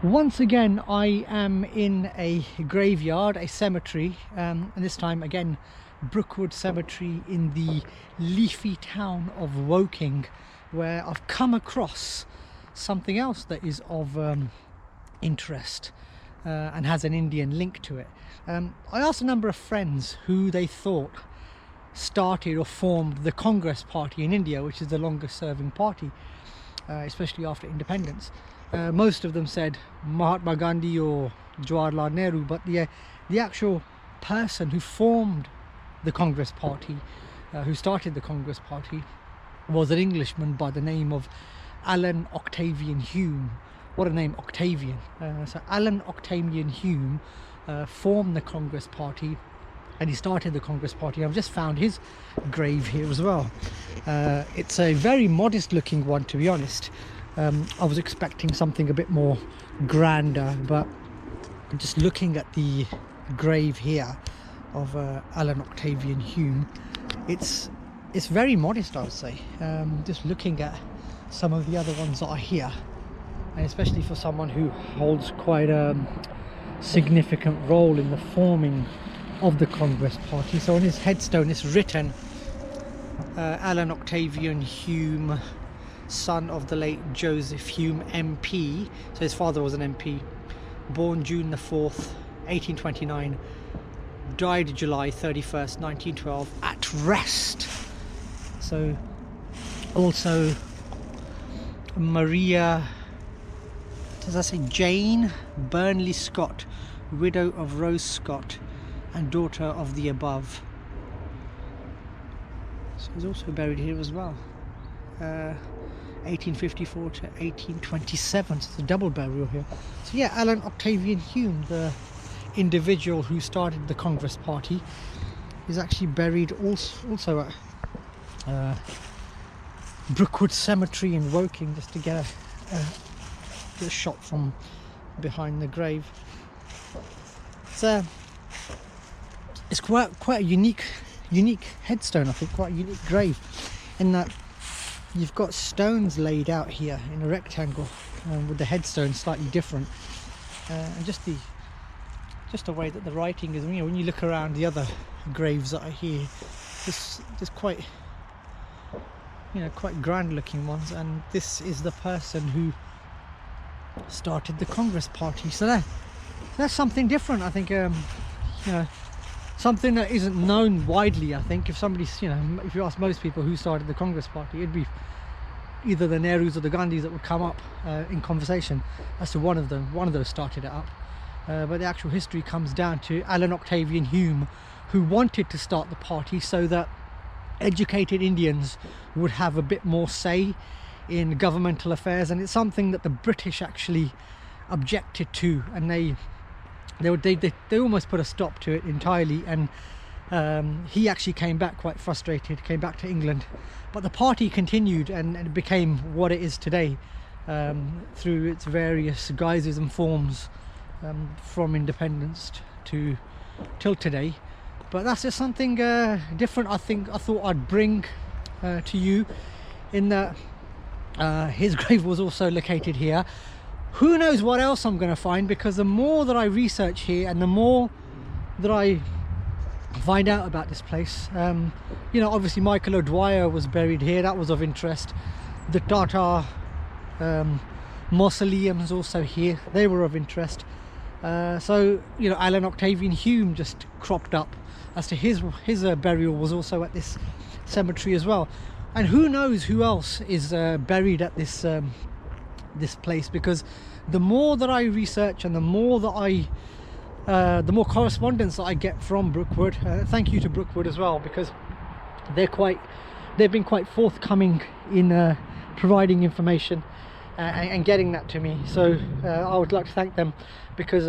Once again, I am in a graveyard, a cemetery, and this time again, Brookwood Cemetery in the leafy town of Woking, where I've come across something else that is of interest and has an Indian link to it. I asked a number of friends who they thought started or formed the Congress Party in India, which is the longest serving party, especially after independence. Most of them said Mahatma Gandhi or Jawaharlal Nehru, but the actual person who formed the Congress Party, who started the Congress Party, was an Englishman by the name of Allan Octavian Hulme. What a name, Octavian. So Allan Octavian Hulme formed the Congress Party, and he started the Congress Party. I've just found his grave here as well. It's a very modest looking one, to be honest. I was expecting something a bit more grander, but just looking at the grave here of Allan Octavian Hulme, it's very modest, I would say. Just looking at some of the other ones that are here, and especially for someone who holds quite a significant role in the forming of the Congress Party. So on his headstone it's written Allan Octavian Hulme, son of the late Joseph Hulme, MP. So his father was an MP. Born June the 4th, 1829. Died July 31st, 1912. At rest. So also Maria, does that say Jane Burnley Scott, widow of Rose Scott and daughter of the above. So he's also buried here as well. 1854 to 1827, so it's a double burial here. So yeah, Allan Octavian Hulme, the individual who started the Congress Party, is actually buried also at Brookwood Cemetery in Woking, just to get a shot from behind the grave. It's quite a unique headstone, I think, quite a unique grave, in that you've got stones laid out here in a rectangle, with the headstone slightly different, and just the way that the writing is. When you look around the other graves that are here, there's quite grand looking ones, and this is the person who started the Congress Party. So that's something different, I think. Something that isn't known widely. I think if you ask most people who started the Congress Party, it'd be either the Nehrus or the Gandhis that would come up in conversation as to one of those started it up. But the actual history comes down to Allan Octavian Hulme, who wanted to start the party so that educated Indians would have a bit more say in governmental affairs, and it's something that the British actually objected to, and they almost put a stop to it entirely. And he actually came back quite frustrated, came back to England, but the party continued, and it became what it is today, through its various guises and forms, from independence till today. But that's just something different. I thought I'd bring to you, in that his grave was also located here. Who knows what else I'm going to find, because the more that I research here and the more that I find out about this place, obviously Michael O'Dwyer was buried here. That was of interest. The Tata mausoleums also here, they were of interest. So Allan Octavian Hulme just cropped up as to his burial was also at this cemetery as well. And who knows who else is buried at this place, because the more that I research and the more correspondence that I get from Brookwood, thank you to Brookwood as well, because they've been quite forthcoming in providing information and getting that to me. So I would like to thank them, because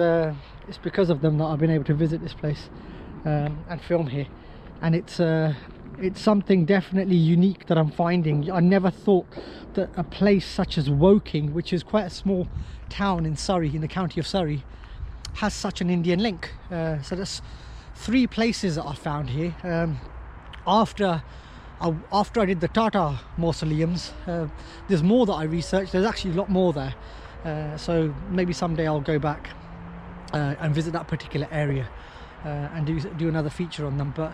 it's because of them that I've been able to visit this place and film here. And it's something definitely unique that I'm finding. I never thought that a place such as Woking, which is quite a small town in Surrey, in the county of Surrey, has such an Indian link. So there's 3 places that I found here. After I did the Tata mausoleums, there's more that I researched. There's actually a lot more there. So maybe someday I'll go back and visit that particular area and do another feature on them. But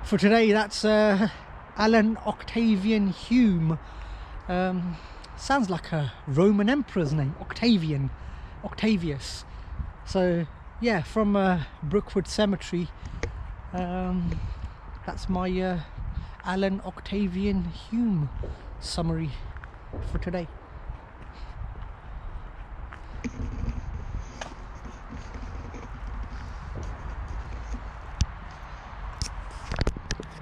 for today, that's Allan Octavian Hulme. Sounds like a Roman emperor's name, Octavius. So yeah, from Brookwood Cemetery, that's my Allan Octavian Hulme summary for today.